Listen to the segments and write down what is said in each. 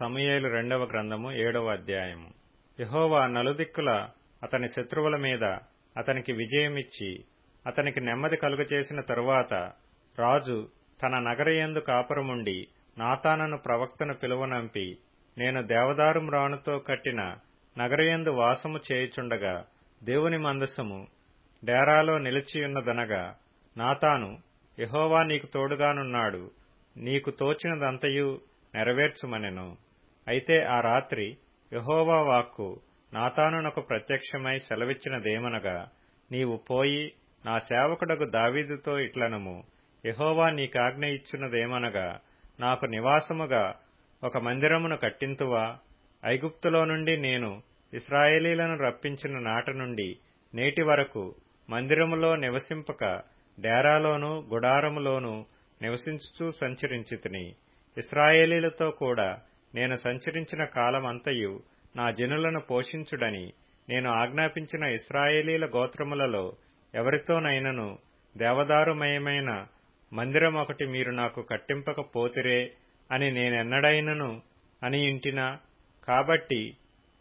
సమూయేలు 2వ గ్రంథము 7వ అధ్యాయము. యెహోవా నలుదిక్కుల అతని శత్రువుల మీద అతనికి విజయమిచ్చి అతనికి నెమ్మది కలుగచేసిన తరువాత రాజు తన నగరయందు కాపురముండి నాతానును ప్రవక్తను పిలువనంపి, నేను దేవదారు మ్రానుతో కట్టిన నగరయందు వాసము చేయుచుండగా దేవుని మందసము డేరాలో నిలిచియున్నదనగా, నాతాను, యెహోవా నీకు తోడుగానున్నాడు, నీకు తోచినదంతయు నెరవేర్చుమనెను. అయితే ఆ రాత్రి యెహోవా వాక్కు నాతానునకు ప్రత్యక్షమై సెలవిచ్చినదేమనగా, నీవు పోయి నా సేవకుడగు దావీదుతో ఇట్లనుము, యెహోవా నీకాజ్ఞ ఇచ్చున్నదేమనగా, నాకు నివాసముగా ఒక మందిరమును కట్టింతువా? ఐగుప్తులో నుండి నేను ఇశ్రాయేలీలను రప్పించిన నాట నుండి నేటి వరకు మందిరములో నివసింపక డేరాలోనూ గుడారములోనూ నివసించుచూ సంచరించితిని. ఇశ్రాయేలీలతో కూడా నేను సంచరించిన కాలమంతయు నా జనులను పోషించుడని నేను ఆజ్ఞాపించిన ఇశ్రాయేలీల గోత్రములలో ఎవరితోనైనను దేవదారుమయమైన మందిరమొకటి మీరు నాకు కట్టింపకపోతిరే అని నేనెన్నడైనను అనియుంటినా? కాబట్టి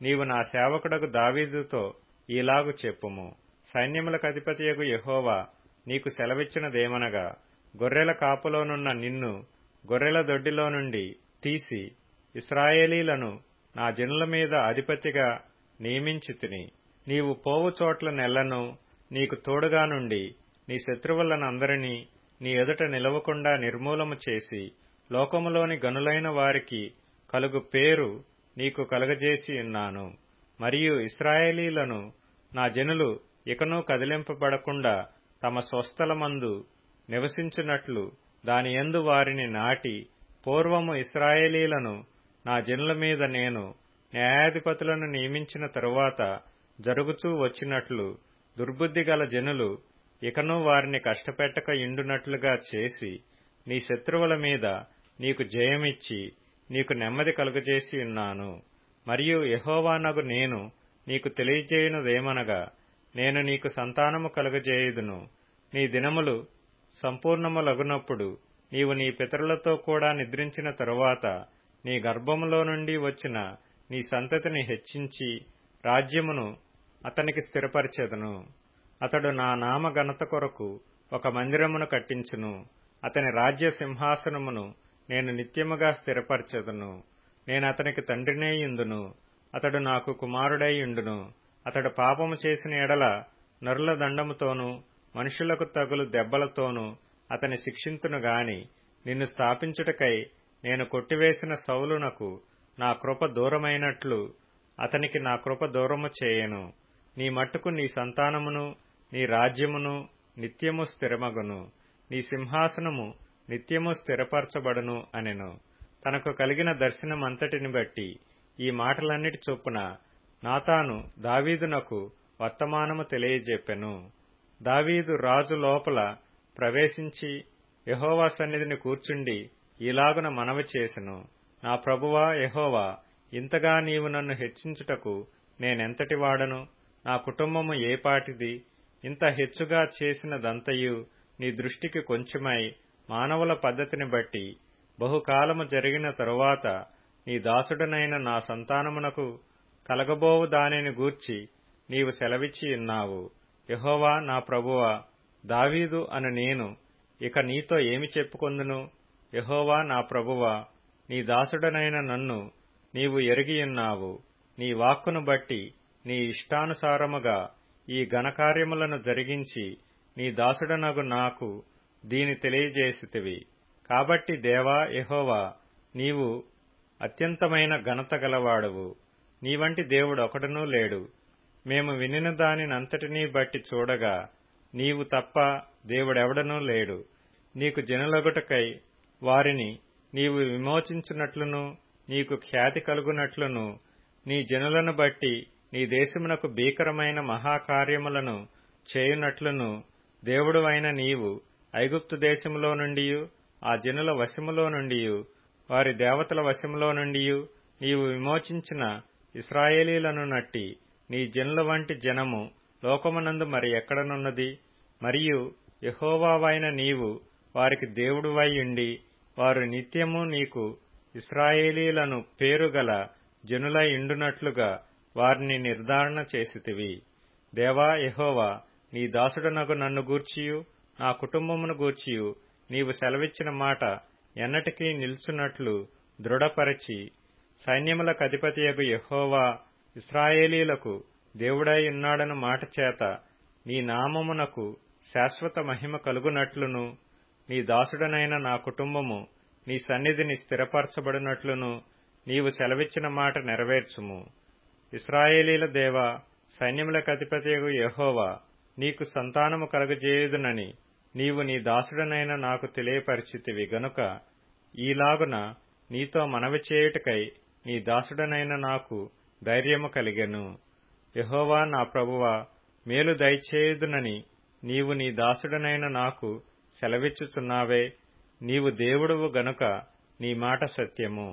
నీవు నా సేవకుడగు దావీదుతో ఈలాగు చెప్పుము, సైన్యములకు అధిపతియగు యెహోవా నీకు సెలవిచ్చినదేమనగా, గొర్రెల కాపులోనున్న నిన్ను గొర్రెల దొడ్డిలో నుండి తీసి ఇశ్రాయేలీలను నా జనుల మీద అధిపతిగా నియమించితిని. నీవు పోవు చోట్ల నెల్లను నీకు తోడుగా నుండి నీ శత్రువులనందరినీ నీ ఎదుట నిలవకుండా నిర్మూలము చేసి లోకములోని గనులైన వారికి కలుగు పేరు నీకు కలుగజేసి ఉన్నాను. మరియు ఇశ్రాయేలీలను నా జనులు ఇకనూ కదిలింపబడకుండా తమ స్వస్థలమందు నివసించున్నట్లు దానియందు వారిని నాటి, పూర్వము ఇశ్రాయేలీలను నా జనుల మీద నేను న్యాయాధిపతులను నియమించిన తరువాత జరుగుచూ వచ్చినట్లు దుర్బుద్ధి గల జనులు ఇకనూ వారిని కష్టపెట్టక ఇండునట్లుగా చేసి, నీ శత్రువుల మీద నీకు జయమిచ్చి నీకు నెమ్మది కలుగజేసి ఉన్నాను. మరియు యెహోవానగు నేను నీకు తెలియజేయునదేమనగా, నేను నీకు సంతానము కలుగజేయుదును. నీ దినములు సంపూర్ణములగునప్పుడు నీవు నీ పితరులతో కూడా నిద్రించిన తరువాత నీ గర్భములో నుండి వచ్చిన నీ సంతతిని హెచ్చించి రాజ్యమును అతనికి స్థిరపరిచెదను. అతడు నా నామ ఘనత కొరకు ఒక మందిరమును కట్టించును. అతని రాజ్య సింహాసనమును నేను నిత్యముగా స్థిరపరచెదను. నేనతనికి తండ్రినేయుందును, అతడు నాకు కుమారుడైయుండును. అతడు పాపము చేసిన ఎడల నరుల దండముతోనూ మనుషులకు తగులు దెబ్బలతోనూ అతని శిక్షింతును గాని, నిన్ను స్థాపించుటకై నేను కొట్టివేసిన సౌలునకు నా కృప దూరమైనట్లు అతనికి నా కృప దూరము చేయను. నీ మట్టుకు నీ సంతానమును నీ రాజ్యమును నిత్యము స్థిరమగును, నీ సింహాసనము నిత్యము స్థిరపరచబడును అనెను. తనకు కలిగిన దర్శనమంతటిని బట్టి ఈ మాటలన్నిటి చొప్పున నాతాను దావీదునకు వర్తమానము తెలియజెప్పెను. దావీదు రాజు లోపల ప్రవేశించి యెహోవా సన్నిధిని కూర్చుండి ఈలాగున మనవి చేసెను, నా ప్రభువా యెహోవా, ఇంతగా నీవు నన్ను హెచ్చించుటకు నేనెంతటి వాడను? నా కుటుంబము ఏపాటిది? ఇంత హెచ్చుగా చేసినదంతయు నీ దృష్టికి కొంచెమై మానవుల పద్ధతిని బట్టి బహుకాలము జరిగిన తరువాత నీ దాసుడనైన నా సంతానమునకు కలగబోవు దానిని గూర్చి నీవు సెలవిచ్చి ఉన్నావు. యెహోవా నా ప్రభువా, దావీదు అను నేను ఇక నీతో ఏమి చెప్పుకొందును? యెహోవా నా ప్రభువా, నీ దాసుడనైన నన్ను నీవు ఎరిగియున్నావు. నీ వాక్కును బట్టి నీ ఇష్టానుసారముగా ఈ ఘనకార్యములను జరిగించి నీ దాసుడనగు నాకు దీని తెలియజేసితివి. కాబట్టి దేవా యెహోవా, నీవు అత్యంతమైన ఘనత గలవాడవు. నీవంటి దేవుడొకడునూ లేడు. మేము వినిన దానినంతటినీ బట్టి చూడగా నీవు తప్ప దేవుడెవడనూ లేడు. నీకు జనులగుటకై వారిని నీవు విమోచించునట్లును నీకు ఖ్యాతి కలుగునట్లును నీ జనులను బట్టి నీ దేశమునకు భీకరమైన మహాకార్యములను చేయునట్లును దేవుడువైన నీవు ఐగుప్తు దేశములో నుండియు ఆ జనుల వశములో నుండియు వారి దేవతల వశములో నుండియు నీవు విమోచించిన ఇశ్రాయేలీలను నట్టి నీ జనుల వంటి జనము లోకమునందు మరి ఎక్కడనున్నది? మరియు యెహోవావైన నీవు వారికి దేవుడువై ఉండి వారు నిత్యము నీకు ఇశ్రాయేలీలను పేరుగల జనులై ఇండునట్లుగా వారిని నిర్ధారణ చేసితివి. దేవా యెహోవా, నీ దాసుడనగు నన్ను గూర్చియు నా కుటుంబమును గూర్చియు నీవు సెలవిచ్చిన మాట ఎన్నటికీ నిలుచున్నట్లు దృఢపరచి, సైన్యములకధిపతియగు యెహోవా ఇశ్రాయేలీలకు దేవుడై ఉన్నాడన్న మాట చేత నీ నామమునకు శాశ్వత మహిమ కలుగునట్లును, నీ దాసుడనైన నా కుటుంబము నీ సన్నిధిని స్థిరపరచబడినట్లును నీవు సెలవిచ్చిన మాట నెరవేర్చుము. ఇశ్రాయేలీల దేవా, సైన్యములకధిపతియగు యెహోవా, నీకు సంతానము కలుగజేయుదునని నీవు నీ దాసుడనైన నాకు తెలియపరిచితివి గనుక ఈలాగున నీతో మనవి చేయుటకై నీ దాసుడనైన నాకు ధైర్యము కలిగెను. యెహోవా నా ప్రభువా, మేలు దయచేయుదునని నీవు నీ దాసుడనైన నాకు సెలవిచ్చుచున్నావే. నీవు దేవుడవు గనుక నీ మాట సత్యము.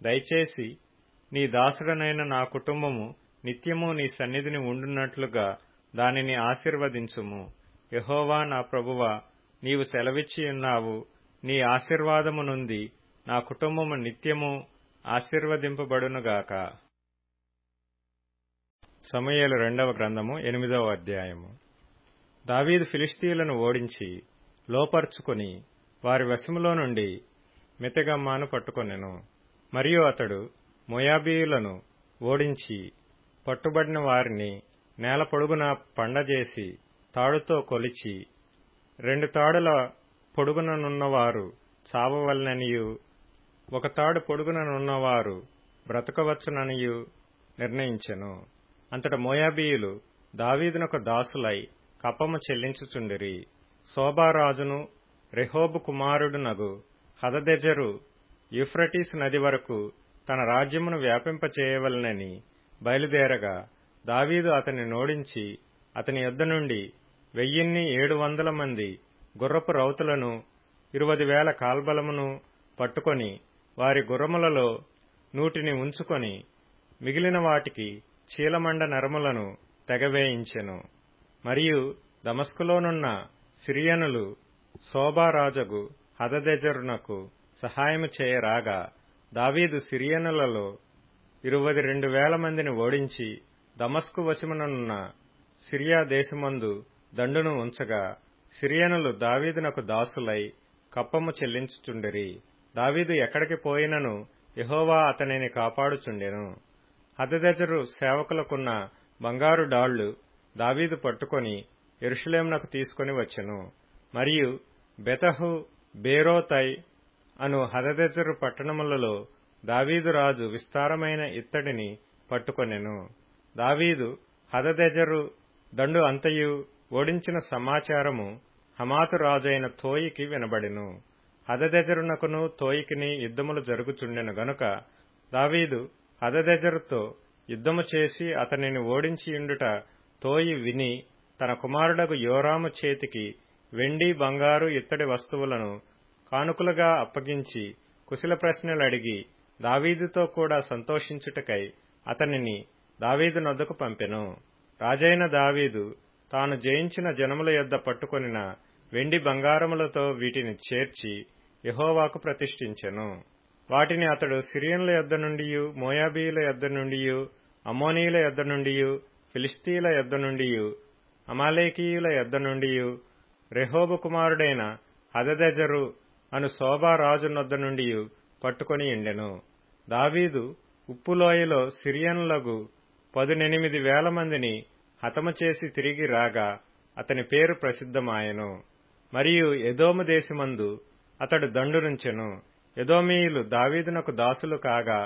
దయచేసి నీ దాసుడనైన నా కుటుంబము నిత్యము నీ సన్నిధిని ఉండునట్లుగా దానిని ఆశీర్వదించుము. యెహోవా నా ప్రభువా, నీవు సెలవిచ్చి ఉన్నావు. నీ ఆశీర్వాదము నుండి నా కుటుంబము నిత్యము ఆశీర్వదింపబడునుగాక. సమూయేలు 2వ గ్రంథము 8వ అధ్యాయము. దావీదు ఫిలిష్తీయులను ఓడించి లోపర్చుకొని వారి వశములో నుండి మెతెగమ్మాను పట్టుకొనెను. మరియు అతడు మోయాబీయులను ఓడించి పట్టుబడిన వారిని నేల పొడుగున పండజేసి తాడుతో కొలిచి 2 తాడుల పొడుగుననున్నవారు చావవలెననియు 1 తాడు పొడుగుననున్నవారు బ్రతకవచ్చుననియు నిర్ణయించెను. అంతట మోయాబీయులు దావీదునకు దాసులై కప్పము చెల్లించుచుండిరి. సోబారాజును రెహోబు కుమారుడునగు హదదెజరు యూఫ్రటీసు నది వరకు తన రాజ్యమును వ్యాపింపచేయవలెనని బయలుదేరగా దావీదు అతని నోడించి అతని యొద్ద నుండి 1700 మంది గుర్రపు రౌతులను 20,000 కాల్బలమును పట్టుకొని వారి గుర్రములలో 100 ఉంచుకొని మిగిలిన వాటికి చీలమండ నరములను తెగవేయించెను. మరియు దమస్కులోనున్న సిరియనులు సోబారాజగు హదదెజరునకు సహాయము చేయరాగా దావీదు సిరియనులలో 22,000 మందిని ఓడించి దమస్కు వశమునున్న సిరియా దేశమందు దండును ఉంచగా సిరియనులు దావీదునకు దాసులై కప్పము చెల్లించుచుండిరి. దావీదు ఎక్కడికి పోయినను యెహోవా అతనిని కాపాడుచుండెను. హదదెజరు సేవకులకున్న బంగారు డాళ్లు దావీదు పట్టుకొని యెరూషలేమునకు తీసుకొని వచ్చెను. మరియు బెతహు, బేరోతై అను హదదెజరు పట్టణములలో దావీదు రాజు విస్తారమైన ఇత్తడిని పట్టుకొనెను. దావీదు హదదెజరు దండు అంతయు ఓడించిన సమాచారము హమాతు రాజైన తోయికి వినబడెను. హదదెజరునకును తోయికిని యుద్ధములు జరుగుచుండెను గనుక దావీదు హదదెజరుతో యుద్ధము చేసి అతనిని ఓడించియుండుట తోయి విని తన కుమారుడగు యోరాము చేతికి వెండి, బంగారు, ఇత్తడి వస్తువులను కానుకలుగా అప్పగించి కుశల ప్రశ్నలడిగి దావీదుతో కూడా సంతోషించుటకై అతనిని దావీదు నొద్దకు పంపెను. రాజైన దావీదు తాను జయించిన జనముల యొద్ద పట్టుకొనిన వెండి బంగారములతో వీటిని చేర్చి యెహోవాకు ప్రతిష్ఠించెను. వాటిని అతడు సిరియనుల యొద్ద నుండియు, మోయాబీయుల యొద్ద నుండియు, అమ్మోనీయుల యొద్ద నుండియు, ఫిలిష్తీయుల యొద్ద నుండియు, అమాలేకీయుల యొద్ద నుండియు, రెహోబు కుమారుడైన హదదెజరు అను సోబారాజు నొద్ద నుండియు పట్టుకొని ఉండెను. దావీదు ఉప్పులోయలో సిరియనులగు 18,000 మందిని హతము చేసి తిరిగి రాగా అతని పేరు ప్రసిద్ధమాయెను. మరియు ఎదోము దేశమందు అతడు దండునుంచెను. ఎదోమీయులు దావీదునకు దాసులు కాగా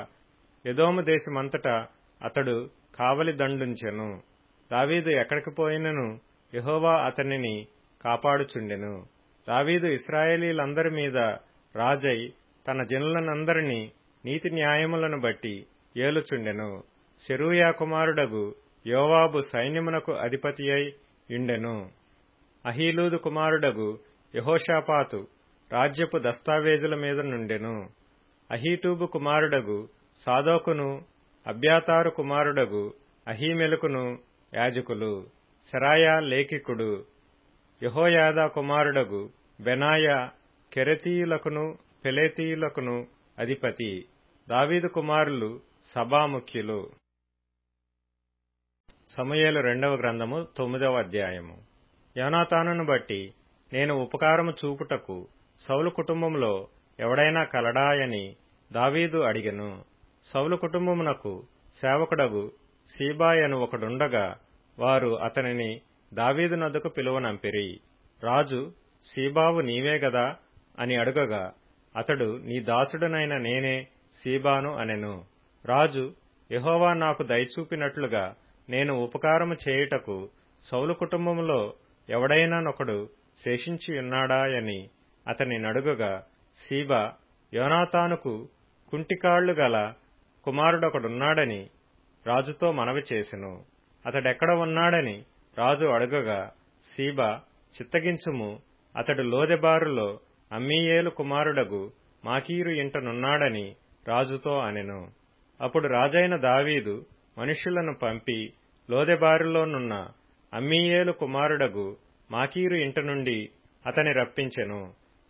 ఎదోము దేశమంతటా అతడు కావలి దండుంచెను. దావీదు ఎక్కడికి పోయినను యెహోవా అతనిని కాపాడుచుండెను. దావీదు ఇశ్రాయేలీలందరి మీద రాజై తన జనులనందరినీ నీతి న్యాయములను బట్టి ఏలుచుండెను. సెరూయా కుమారుడగు యోవాబు సైన్యమునకు అధిపతియై యుండెను. అహీలూదు కుమారుడగు యెహోషాపాతు రాజ్యపు దస్తావేజుల మీద నుండెను. అహీటూబు కుమారుడగు సాదోకును, అబ్యాతారు కుమారుడగు అహీమెలకును యాజకులు. సెరాయా లేఖికుడు. యెహోయాదా కుమారుడగు బెనాయా కెరెతీయులకును పెలేతీయులకును అధిపతి. దావీదు కుమారులు సభాముఖ్యులు. సమూయేలు 2వ గ్రంథము 9వ అధ్యాయము. యోనాతానును బట్టి నేను ఉపకారము చూపుటకు సౌలు కుటుంబములో ఎవడైనా కలడాయని దావీదు అడిగెను. సౌలు కుటుంబమునకు సేవకుడగు సీబా అను ఒకడుండగా వారు అతనిని దావీదు నొద్దకు పిలువనంపిరి. రాజు, సీబావు నీవే గదా అని అడుగగా అతడు, నీ దాసుడనైన నేనే సీబాను అనెను. రాజు, యెహోవా నాకు దయచూపినట్లుగా నేను ఉపకారము చేయుటకు సౌలు కుటుంబములో ఎవడైనానొకడు శేషించియున్నాడా అని అతని నడుగగా సీబా, యోనాతానుకు కుంటికాళ్లు గల కుమారుడొకడున్నాడని రాజుతో మనవి చేసెను. అతడెక్కడ ఉన్నాడని రాజు అడుగగా సీబా, చిత్తగించుము, అతడు లోదెబారులో అమ్మీయేలు కుమారుడగు మాకీరు ఇంటనున్నాడని రాజుతో అనెను. అప్పుడు రాజైన దావీదు మనుష్యులను పంపి లోదెబారులోనున్న అమ్మీయేలు కుమారుడగు మాకీరు ఇంట నుండి అతని రప్పించెను.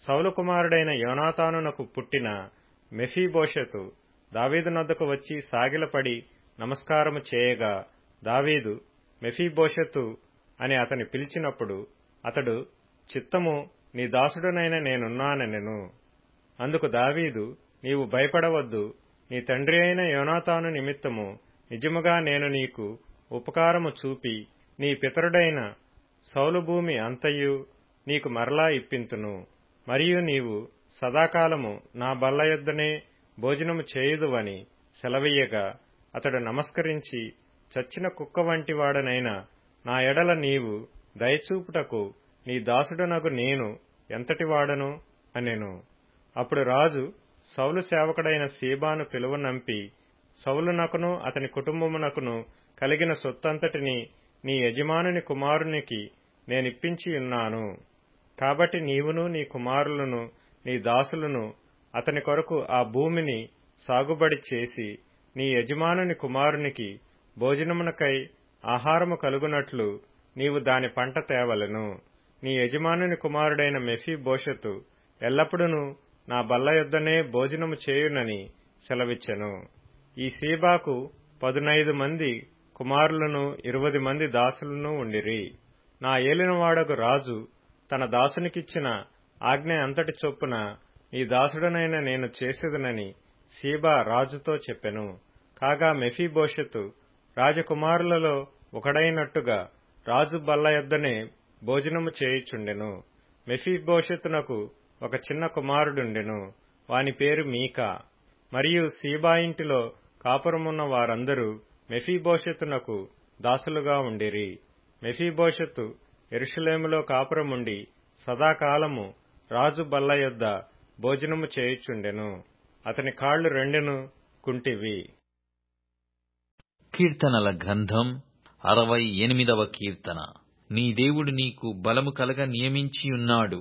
సౌలు కుమారుడైన యోనాతానునకు పుట్టిన మెఫీబోషెతు దావీదు నొద్దకు వచ్చి సాగిలపడి నమస్కారము చేయగా దావీదు మెఫీబోషెతు అని అతని పిలిచినప్పుడు అతడు, చిత్తము, నీ దాసుడనైన నేనున్నానెను. అందుకు దావీదు, నీవు భయపడవద్దు, నీ తండ్రి అయిన యోనాతాను నిమిత్తము నిజముగా నేను నీకు ఉపకారము చూపి నీ పితరుడైన సౌలు భూమి అంతయు నీకు మరలా ఇప్పింతును. మరియు నీవు సదాకాలము నా బల్ల యొద్దనే భోజనము చేయుదువని సెలవీయగా అతడు నమస్కరించి, చచ్చిన కుక్క వంటి వాడనైన నా ఎడల నీవు దయచూపుటకు నీ దాసుడనగు నేను ఎంతటివాడను అనెను. అప్పుడు రాజు సౌలు సేవకుడైన సీబాను పిలువనంపి, సౌలునకును అతని కుటుంబమునకును కలిగిన సొత్తంతటిని నీ యజమానుని కుమారునికి నేనిప్పించియున్నాను. కాబట్టి నీవును నీ కుమారులను నీ దాసులను అతని కొరకు ఆ భూమిని సాగుబడి చేసి నీ యజమానుని కుమారునికి భోజనమునకై ఆహారము కలుగునట్లు నీవు దాని పంట తేవలెను. నీ యజమానుని కుమారుడైన మెఫీబోషెతు ఎల్లప్పుడూ నా బల్ల యొద్దనే భోజనము చేయునని సెలవిచ్చెను. ఈ సీబాకు 15 మంది కుమారులను 20 మంది దాసులను ఉండిరి. నా ఏలినవాడగు రాజు తన దాసునికిచ్చిన ఆజ్ఞ అంతటి చొప్పున నీ దాసుడనైన నేను చేసేదనని సీబా రాజుతో చెప్పెను. కాగా మెఫీబోషెతు రాజకుమారులలో ఒకడైనట్టుగా రాజు బల్ల యొద్దనే భోజనము చేయుచుండెను. మెఫీబోషెతునకు ఒక చిన్న కుమారుడుండెను. వాని పేరు మీకా. మరియు సీబా ఇంటిలో కాపురమున్న వారందరూ మెఫీబోషెతునకు దాసులుగా ఉండిరి. మెఫీబోషెతు యెరూషలేములో కాపురముండి సదాకాలము రాజు బల్ల యొద్ద భోజనము చేయుచుండెను. అతని కాళ్లు రెండును కుంటివి. కీర్తనల గ్రంథం 68వ కీర్తన. నీ దేవుడు నీకు బలము కలగ నియమించియున్నాడు.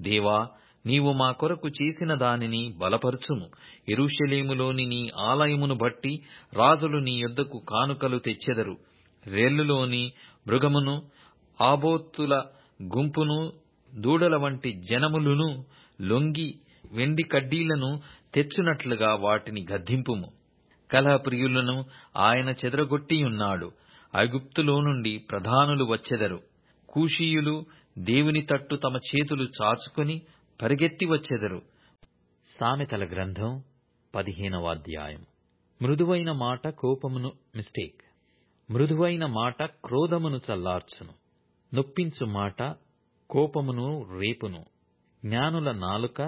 దేవా, నీవు మా కొరకు చేసిన దానిని బలపరచుము. యెరూషలేములోని నీ ఆలయమును బట్టి రాజులు నీ యొద్దకు కానుకలు తెచ్చెదరు. రేలులోని మృగమును, ఆబోతుల గుంపును, దూడల వంటి జనములును లొంగి వెండి కడ్డీలను తెచ్చునట్లుగా వాటిని గద్దింపుము. కలహప్రియులను ఆయన చెదరగొట్టియున్నాడు. ఐగుప్తులో నుండి ప్రధానులు వచ్చెదరు. కూషీయులు దేవుని తట్టు తమ చేతులు చాచుకొని పరిగెత్తి వచ్చెదరు. సామెతల గ్రంథం 15వ అధ్యాయం. మృదువైన మాట కోపమును మృదువైన మాట క్రోధమును చల్లార్చును. నొప్పించు మాట కోపమును రేపును. జ్ఞానుల నాలుక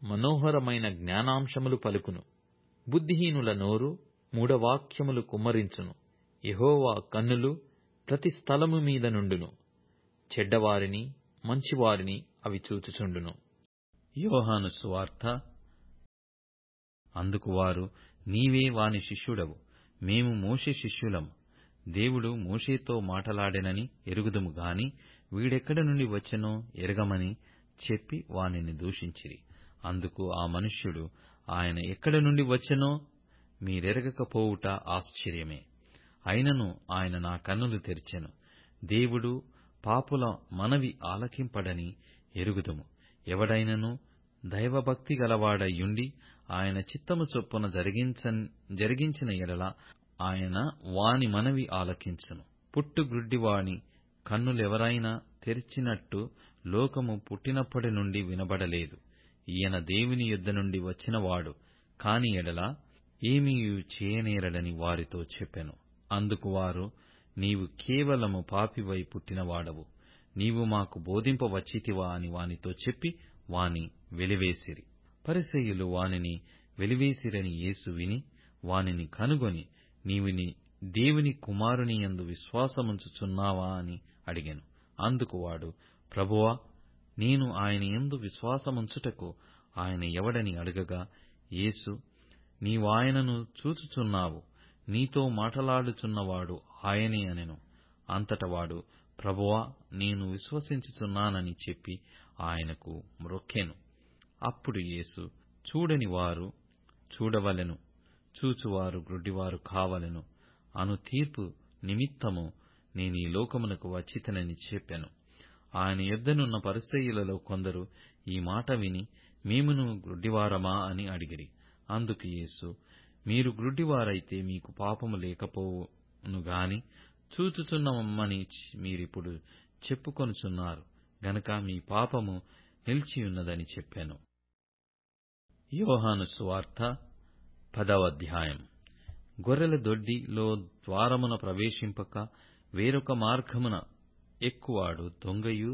మనోహరమైన జ్ఞానాంశములు పలుకును. బుద్ధిహీనుల నోరు మూఢవాక్యములు కుమ్మరించును. యెహోవా కన్నులు ప్రతి స్థలము మీద నుండును. చెడ్డవారిని మంచివారిని అవి చూచుచుండును. యోహాను సువార్త. అందుకు వారు, నీవే వాని శిష్యుడవు, మేము మోషే శిష్యులము. దేవుడు మోషేతో మాటలాడెనని ఎరుగుదుము గాని వీడెక్కడి నుండి వచ్చెనో ఎరగమని చెప్పి వానిని దూషించిరి. అందుకు ఆ మనుష్యుడు, ఆయన ఎక్కడి నుండి వచ్చెనో మీరెరగకపోవుట ఆశ్చర్యమే. అయినను ఆయన నా కన్నులు తెరిచెను. దేవుడు పాపుల మనవి ఆలకింపడని ఎరుగుదుము. ఎవడైనను దైవభక్తి గలవాడయ్యుండి ఆయన చిత్తము చొప్పున జరిగించిన ఎడల ఆయన వాని మనవి ఆలకించును. పుట్టుగ్రుడ్డివాని కన్నులెవరైనా తెరిచినట్టు లోకము పుట్టినప్పటి నుండి వినబడలేదు. ఈయన దేవుని యొద్ద నుండి వచ్చినవాడు కాని ఎడల ఏమీయూ చేయనేరడని వారితో చెప్పెను. అందుకు వారు, నీవు కేవలము పాపివై పుట్టినవాడవు, నీవు మాకు బోధింపవచ్చితివా అని వానితో చెప్పి వాని వెలివేసిరి. పరిసయ్యులు వానిని వెలివేసిరని యేసు విని వానిని కనుగొని, నీవు దేవుని కుమారుని యందు విశ్వాసముంచుచున్నావా అని అడిగెను. అందుకు వాడు, ప్రభువా, నేను ఆయన యందు విశ్వాసముంచుటకు ఆయన ఎవడని అడగగా, యేసు, నీవాయనను చూచుచున్నావు, నీతో మాటలాడుచున్నవాడు ఆయనే అనెను. అంతట వాడు, ప్రభువా, నేను విశ్వసించుచున్నానని చెప్పి ఆయనకు మ్రొక్కెను. అప్పుడు యేసు, చూడని వారు చూడవలెను, చూచువారు గ్రుడ్డివారు కావలెను అను తీర్పు నిమిత్తము నేనీ లోకమునకు వచ్చితినని చెప్పెను. ఆయన యొద్దనున్న పరిసయ్యులలో కొందరు ఈ మాట విని, మేమును గ్రుడ్డివారమా అని అడిగిరి. అందుకు యేసు, మీరు గ్రుడ్డివారైతే మీకు పాపము లేకపోవును గాని చూచుచున్నామని మీరిప్పుడు చెప్పుకొనుచున్నారు గనుక మీ పాపము నిలిచియున్నదని చెప్పెను. యోహాను సువార్త 10వ అధ్యాయం. గొర్రెల దొడ్డిలో ద్వారమున ప్రవేశింపక వేరొక మార్గమున ఎక్కువాడు దొంగయు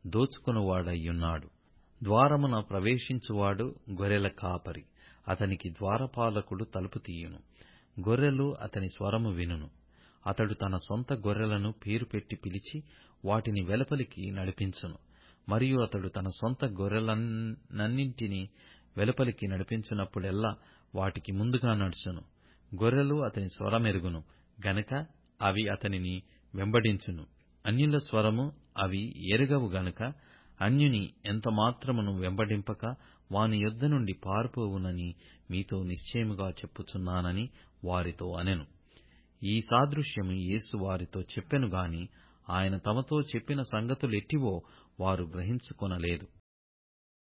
దోచుకొనువాడయ్యున్నాడు. ద్వారమున ప్రవేశించువాడు గొర్రెల కాపరి. అతనికి ద్వారపాలకుడు తలుపు తీయును. గొర్రెలు అతని స్వరము వినును. అతడు తన సొంత గొర్రెలను పేరు పెట్టి పిలిచి వాటిని వెలుపలికి నడిపించును. మరియు అతడు తన సొంత గొర్రెలన్నింటినీ వెలుపలికి నడిపించినప్పుడెల్లా వాటికి ముందుగా నడుచును. గొర్రెలు అతని స్వరమెరుగును గనక అవి అతనిని వెంబడించును. అన్యుల స్వరము అవి ఎరుగవు గనుక అన్యుని ఎంతమాత్రమును వెంబడింపక వాని యొద్ద నుండి పారిపోవునని మీతో నిశ్చయముగా చెప్పుచున్నానని వారితో అనెను. ఈ సాదృశ్యము యేసు వారితో చెప్పెను గాని ఆయన తమతో చెప్పిన సంగతులెట్టివో వారు గ్రహించుకొనలేదు.